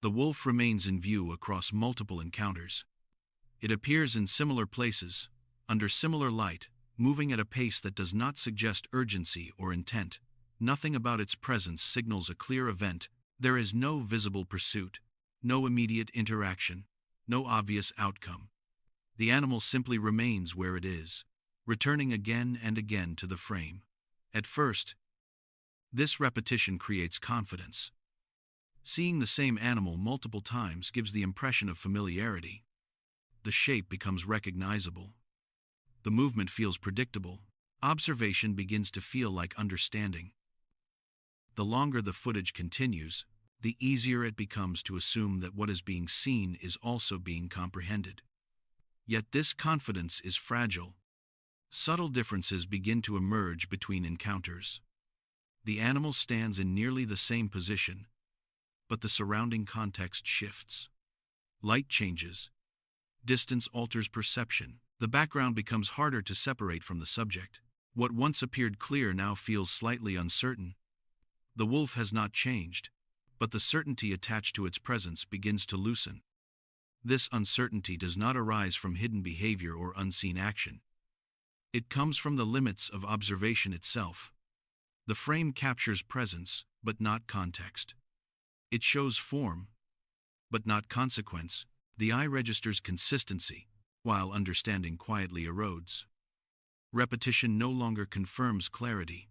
The wolf remains in view across multiple encounters. It appears in similar places, under similar light, moving at a pace that does not suggest urgency or intent. Nothing about its presence signals a clear event. There is no visible pursuit, no immediate interaction, no obvious outcome. The animal simply remains where it is, returning again and again to the frame. At first, this repetition creates confidence. Seeing the same animal multiple times gives the impression of familiarity. The shape becomes recognizable. The movement feels predictable. Observation begins to feel like understanding. The longer the footage continues, the easier it becomes to assume that what is being seen is also being comprehended. Yet this confidence is fragile. Subtle differences begin to emerge between encounters. The animal stands in nearly the same position, but the surrounding context shifts. Light changes. Distance alters perception. The background becomes harder to separate from the subject. What once appeared clear now feels slightly uncertain. The wolf has not changed, but the certainty attached to its presence begins to loosen. This uncertainty does not arise from hidden behavior or unseen action. It comes from the limits of observation itself. The frame captures presence, but not context. It shows form, but not consequence. The eye registers consistency, while understanding quietly erodes. Repetition no longer confirms clarity.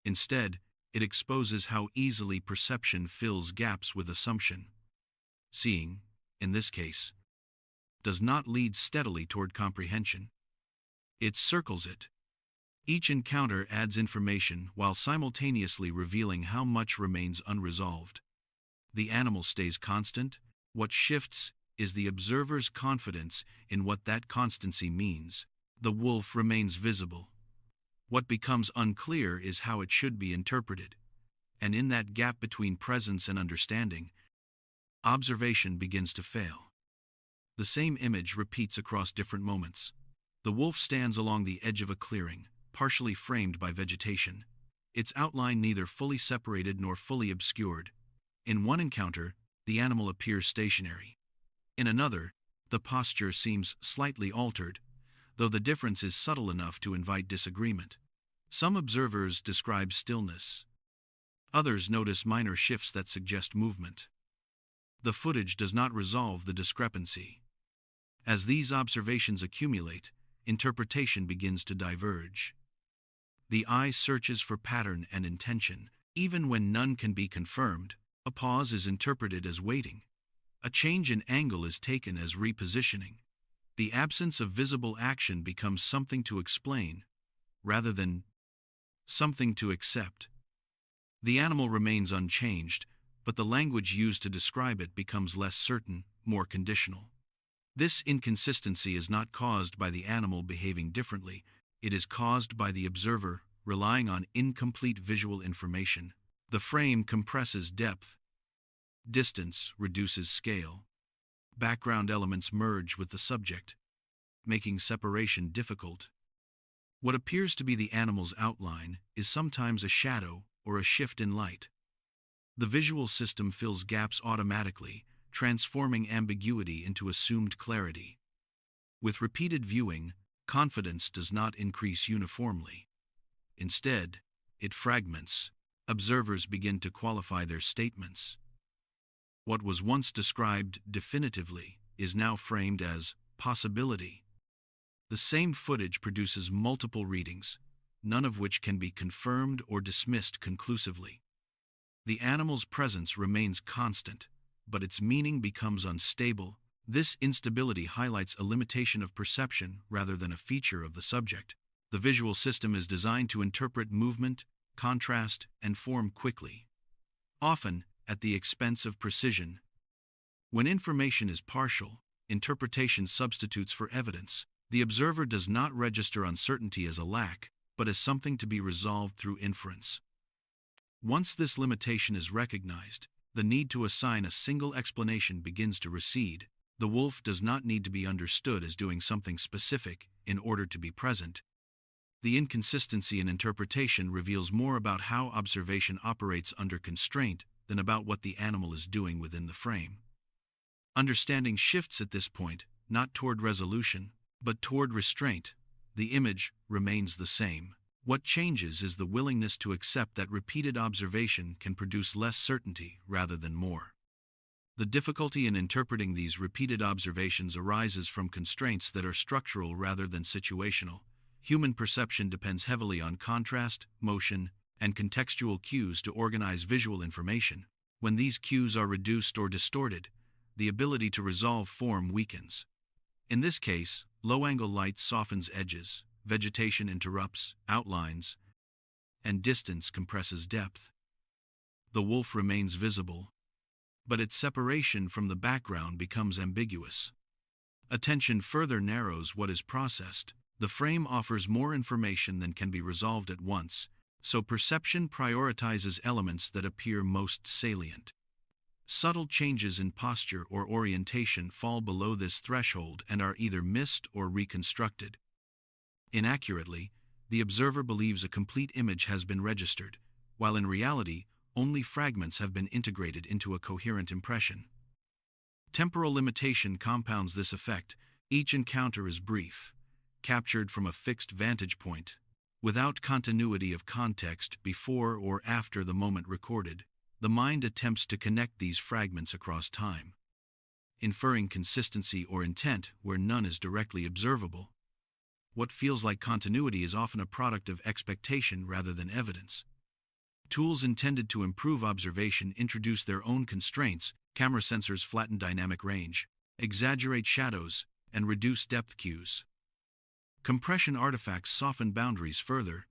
Instead, it exposes how easily perception fills gaps with assumption. Seeing, in this case, does not lead steadily toward comprehension. It circles it. Each encounter adds information while simultaneously revealing how much remains unresolved. The animal stays constant. What shifts is the observer's confidence in what that constancy means. The wolf remains visible. What becomes unclear is how it should be interpreted. And in that gap between presence and understanding, observation begins to fail. The same image repeats across different moments. The wolf stands along the edge of a clearing, partially framed by vegetation, its outline neither fully separated nor fully obscured. In one encounter, the animal appears stationary. In another, the posture seems slightly altered, though the difference is subtle enough to invite disagreement. Some observers describe stillness. Others notice minor shifts that suggest movement. The footage does not resolve the discrepancy. As these observations accumulate, interpretation begins to diverge. The eye searches for pattern and intention. Even when none can be confirmed, a pause is interpreted as waiting. A change in angle is taken as repositioning. The absence of visible action becomes something to explain, rather than something to accept. The animal remains unchanged, but the language used to describe it becomes less certain, more conditional. This inconsistency is not caused by the animal behaving differently. It is caused by the observer relying on incomplete visual information. The frame compresses depth. Distance reduces scale. Background elements merge with the subject, making separation difficult. What appears to be the animal's outline is sometimes a shadow or a shift in light. The visual system fills gaps automatically, transforming ambiguity into assumed clarity. With repeated viewing, confidence does not increase uniformly. Instead, it fragments. Observers begin to qualify their statements. What was once described definitively is now framed as possibility. The same footage produces multiple readings, none of which can be confirmed or dismissed conclusively. The animal's presence remains constant, but its meaning becomes unstable. This instability highlights a limitation of perception rather than a feature of the subject. The visual system is designed to interpret movement, contrast, and form quickly, often at the expense of precision. When information is partial, interpretation substitutes for evidence. The observer does not register uncertainty as a lack, but as something to be resolved through inference. Once this limitation is recognized, the need to assign a single explanation begins to recede. The wolf does not need to be understood as doing something specific in order to be present. The inconsistency in interpretation reveals more about how observation operates under constraint than about what the animal is doing within the frame. Understanding shifts at this point, not toward resolution, but toward restraint. The image remains the same. What changes is the willingness to accept that repeated observation can produce less certainty rather than more. The difficulty in interpreting these repeated observations arises from constraints that are structural rather than situational. Human perception depends heavily on contrast, motion, and contextual cues to organize visual information. When these cues are reduced or distorted, the ability to resolve form weakens. In this case, low-angle light softens edges, vegetation interrupts outlines, and distance compresses depth. The wolf remains visible, but its separation from the background becomes ambiguous. Attention further narrows what is processed. The frame offers more information than can be resolved at once, so perception prioritizes elements that appear most salient. Subtle changes in posture or orientation fall below this threshold and are either missed or reconstructed. Inaccurately, the observer believes a complete image has been registered, while in reality, only fragments have been integrated into a coherent impression. Temporal limitation compounds this effect. Each encounter is brief, captured from a fixed vantage point, without continuity of context before or after the moment recorded. The mind attempts to connect these fragments across time, inferring consistency or intent where none is directly observable. What feels like continuity is often a product of expectation rather than evidence. Tools intended to improve observation introduce their own constraints. Camera sensors flatten dynamic range, exaggerate shadows, and reduce depth cues. Compression artifacts soften boundaries further.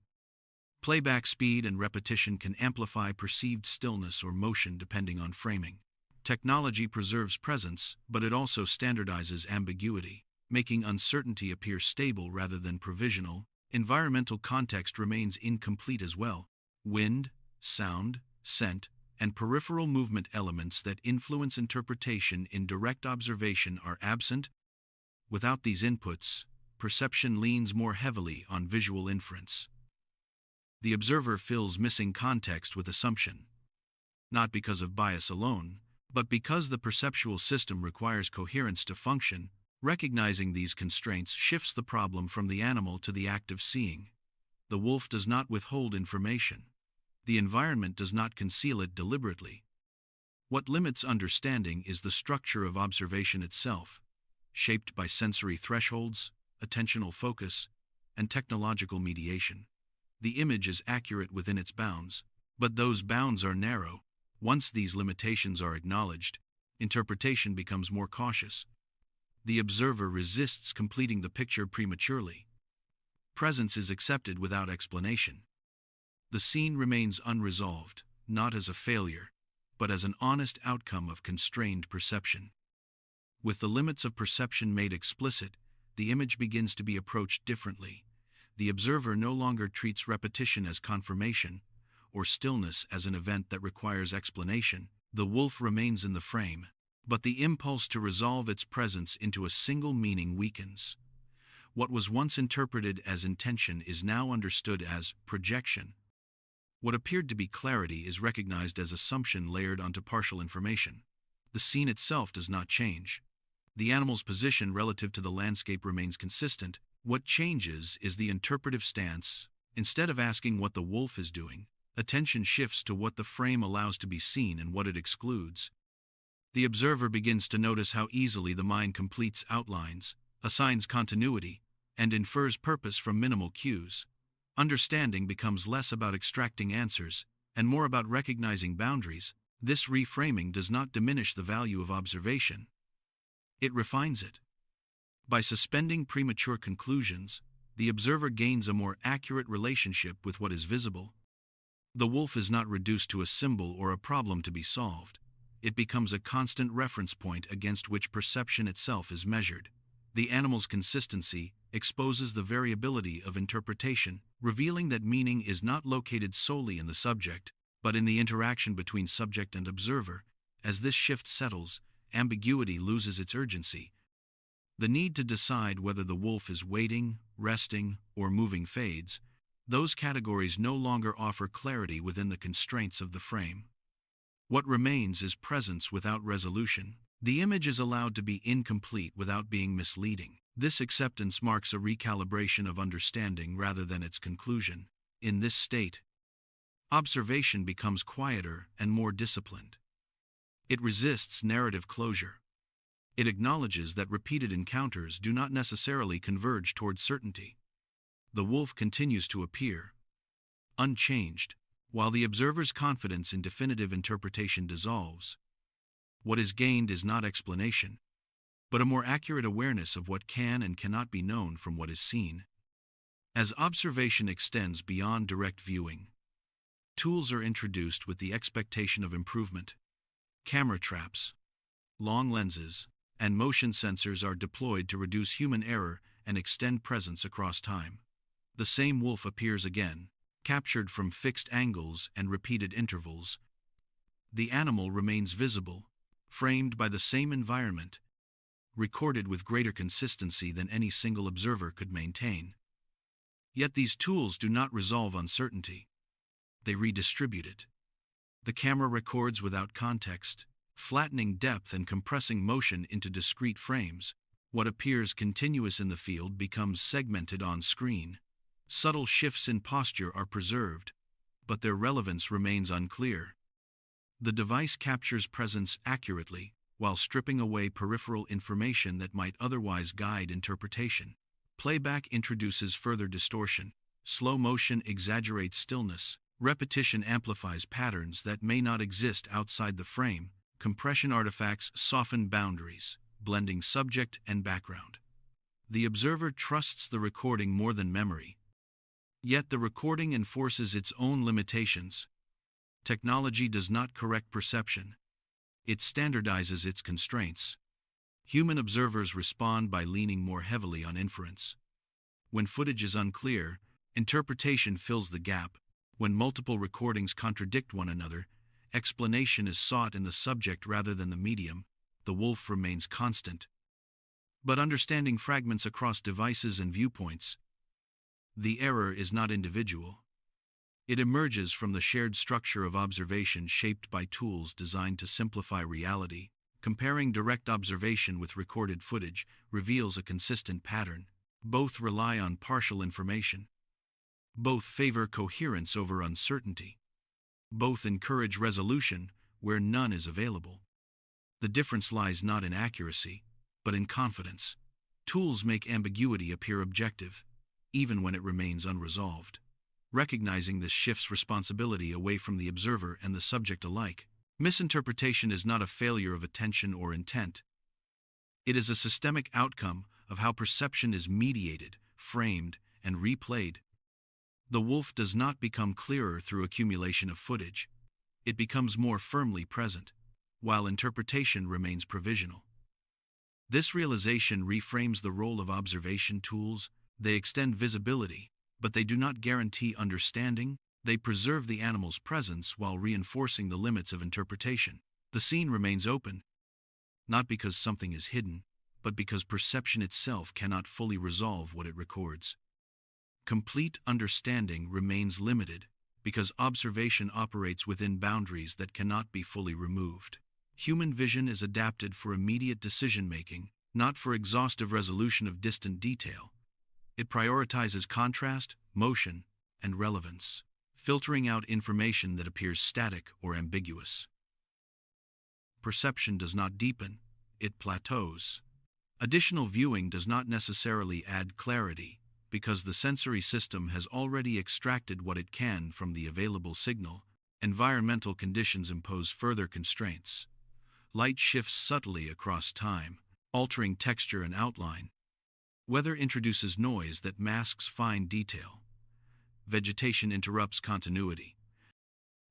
Playback speed and repetition can amplify perceived stillness or motion depending on framing. Technology preserves presence, but it also standardizes ambiguity, making uncertainty appear stable rather than provisional. Environmental context remains incomplete as well. Wind, sound, scent, and peripheral movement elements that influence interpretation in direct observation are absent. Without these inputs, perception leans more heavily on visual inference. The observer fills missing context with assumption, not because of bias alone, but because the perceptual system requires coherence to function. Recognizing these constraints shifts the problem from the animal to the act of seeing. The wolf does not withhold information. The environment does not conceal it deliberately. What limits understanding is the structure of observation itself, shaped by sensory thresholds, attentional focus, and technological mediation. The image is accurate within its bounds, but those bounds are narrow. Once these limitations are acknowledged, interpretation becomes more cautious. The observer resists completing the picture prematurely. Presence is accepted without explanation. The scene remains unresolved, not as a failure, but as an honest outcome of constrained perception. With the limits of perception made explicit, the image begins to be approached differently. The observer no longer treats repetition as confirmation, or stillness as an event that requires explanation. The wolf remains in the frame, but the impulse to resolve its presence into a single meaning weakens. What was once interpreted as intention is now understood as projection. What appeared to be clarity is recognized as assumption layered onto partial information. The scene itself does not change. The animal's position relative to the landscape remains consistent. What changes is the interpretive stance. Instead of asking what the wolf is doing, attention shifts to what the frame allows to be seen and what it excludes. The observer begins to notice how easily the mind completes outlines, assigns continuity, and infers purpose from minimal cues. Understanding becomes less about extracting answers and more about recognizing boundaries. This reframing does not diminish the value of observation. It refines it. By suspending premature conclusions, the observer gains a more accurate relationship with what is visible. The wolf is not reduced to a symbol or a problem to be solved. It becomes a constant reference point against which perception itself is measured. The animal's consistency exposes the variability of interpretation, revealing that meaning is not located solely in the subject, but in the interaction between subject and observer. As this shift settles, ambiguity loses its urgency. The need to decide whether the wolf is waiting, resting, or moving fades. Those categories no longer offer clarity within the constraints of the frame. What remains is presence without resolution. The image is allowed to be incomplete without being misleading. This acceptance marks a recalibration of understanding rather than its conclusion. In this state, observation becomes quieter and more disciplined. It resists narrative closure. It acknowledges that repeated encounters do not necessarily converge towards certainty. The wolf continues to appear, unchanged, while the observer's confidence in definitive interpretation dissolves. What is gained is not explanation, but a more accurate awareness of what can and cannot be known from what is seen. As observation extends beyond direct viewing, tools are introduced with the expectation of improvement. Camera traps, long lenses, and motion sensors are deployed to reduce human error and extend presence across time. The same wolf appears again, captured from fixed angles and repeated intervals. The animal remains visible, framed by the same environment, recorded with greater consistency than any single observer could maintain. Yet these tools do not resolve uncertainty. They redistribute it. The camera records without context, flattening depth and compressing motion into discrete frames. What appears continuous in the field becomes segmented on screen. Subtle shifts in posture are preserved, but their relevance remains unclear. The device captures presence accurately, while stripping away peripheral information that might otherwise guide interpretation. Playback introduces further distortion. Slow motion exaggerates stillness. Repetition amplifies patterns that may not exist outside the frame. Compression artifacts soften boundaries, blending subject and background. The observer trusts the recording more than memory. Yet the recording enforces its own limitations. Technology does not correct perception. It standardizes its constraints. Human observers respond by leaning more heavily on inference. When footage is unclear, interpretation fills the gap. When multiple recordings contradict one another, explanation is sought in the subject rather than the medium. The wolf remains constant. But understanding fragments across devices and viewpoints, the error is not individual. It emerges from the shared structure of observation shaped by tools designed to simplify reality. Comparing direct observation with recorded footage reveals a consistent pattern. Both rely on partial information. Both favor coherence over uncertainty. Both encourage resolution where none is available. The difference lies not in accuracy, but in confidence. Tools make ambiguity appear objective, even when it remains unresolved. Recognizing this shifts responsibility away from the observer and the subject alike. Misinterpretation is not a failure of attention or intent. It is a systemic outcome of how perception is mediated, framed, and replayed. The wolf does not become clearer through accumulation of footage. It becomes more firmly present, while interpretation remains provisional. This realization reframes the role of observation tools. They extend visibility, but they do not guarantee understanding. They preserve the animal's presence while reinforcing the limits of interpretation. The scene remains open, not because something is hidden, but because perception itself cannot fully resolve what it records. Complete understanding remains limited, because observation operates within boundaries that cannot be fully removed. Human vision is adapted for immediate decision-making, not for exhaustive resolution of distant detail. It prioritizes contrast, motion, and relevance, filtering out information that appears static or ambiguous. Perception does not deepen, it plateaus. Additional viewing does not necessarily add clarity, because the sensory system has already extracted what it can from the available signal. Environmental conditions impose further constraints. Light shifts subtly across time, altering texture and outline. Weather introduces noise that masks fine detail. Vegetation interrupts continuity.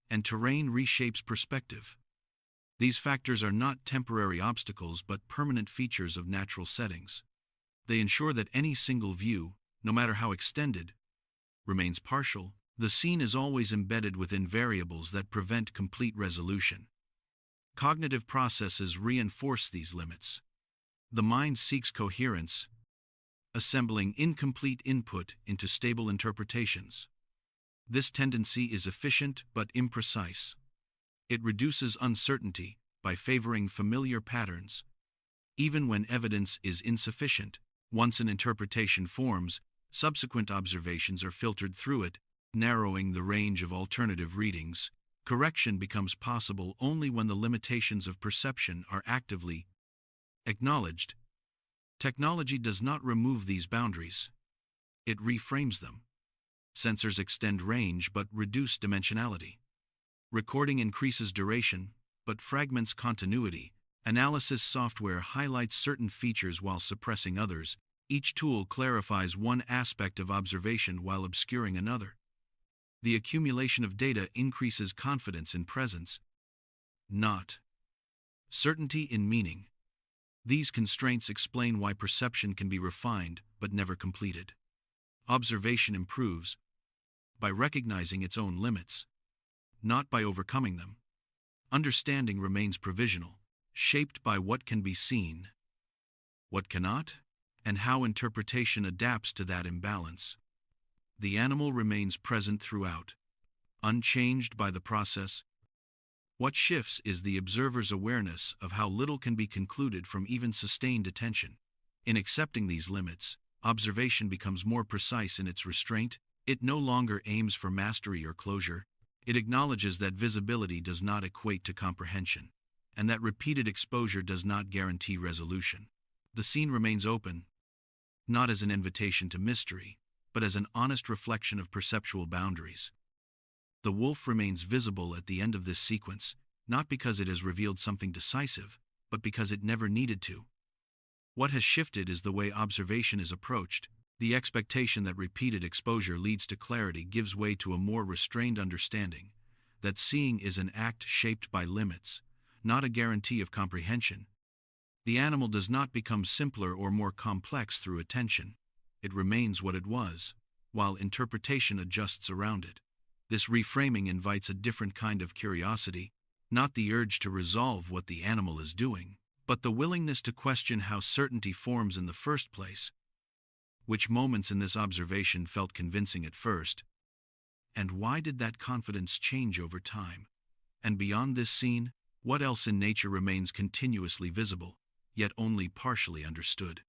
And terrain reshapes perspective. These factors are not temporary obstacles but permanent features of natural settings. They ensure that any single view, no matter how extended, remains partial. The scene is always embedded within variables that prevent complete resolution. Cognitive processes reinforce these limits. The mind seeks coherence, assembling incomplete input into stable interpretations. This tendency is efficient but imprecise. It reduces uncertainty by favoring familiar patterns. Even when evidence is insufficient, once an interpretation forms, subsequent observations are filtered through it, narrowing the range of alternative readings. Correction becomes possible only when the limitations of perception are actively acknowledged. Technology does not remove these boundaries. It reframes them. Sensors extend range but reduce dimensionality. Recording increases duration, but fragments continuity. Analysis software highlights certain features while suppressing others. Each tool clarifies one aspect of observation while obscuring another. The accumulation of data increases confidence in presence, not certainty in meaning. These constraints explain why perception can be refined but never completed. Observation improves by recognizing its own limits, not by overcoming them. Understanding remains provisional, shaped by what can be seen, what cannot, and how interpretation adapts to that imbalance. The animal remains present throughout, unchanged by the process. What shifts is the observer's awareness of how little can be concluded from even sustained attention. In accepting these limits, observation becomes more precise in its restraint. It no longer aims for mastery or closure. It acknowledges that visibility does not equate to comprehension, and that repeated exposure does not guarantee resolution. The scene remains open, not as an invitation to mystery, but as an honest reflection of perceptual boundaries. The wolf remains visible at the end of this sequence, not because it has revealed something decisive, but because it never needed to. What has shifted is the way observation is approached. The expectation that repeated exposure leads to clarity gives way to a more restrained understanding that seeing is an act shaped by limits, not a guarantee of comprehension. The animal does not become simpler or more complex through attention. It remains what it was, while interpretation adjusts around it. This reframing invites a different kind of curiosity, not the urge to resolve what the animal is doing, but the willingness to question how certainty forms in the first place. Which moments in this observation felt convincing at first? And why did that confidence change over time? And beyond this scene, what else in nature remains continuously visible, yet only partially understood?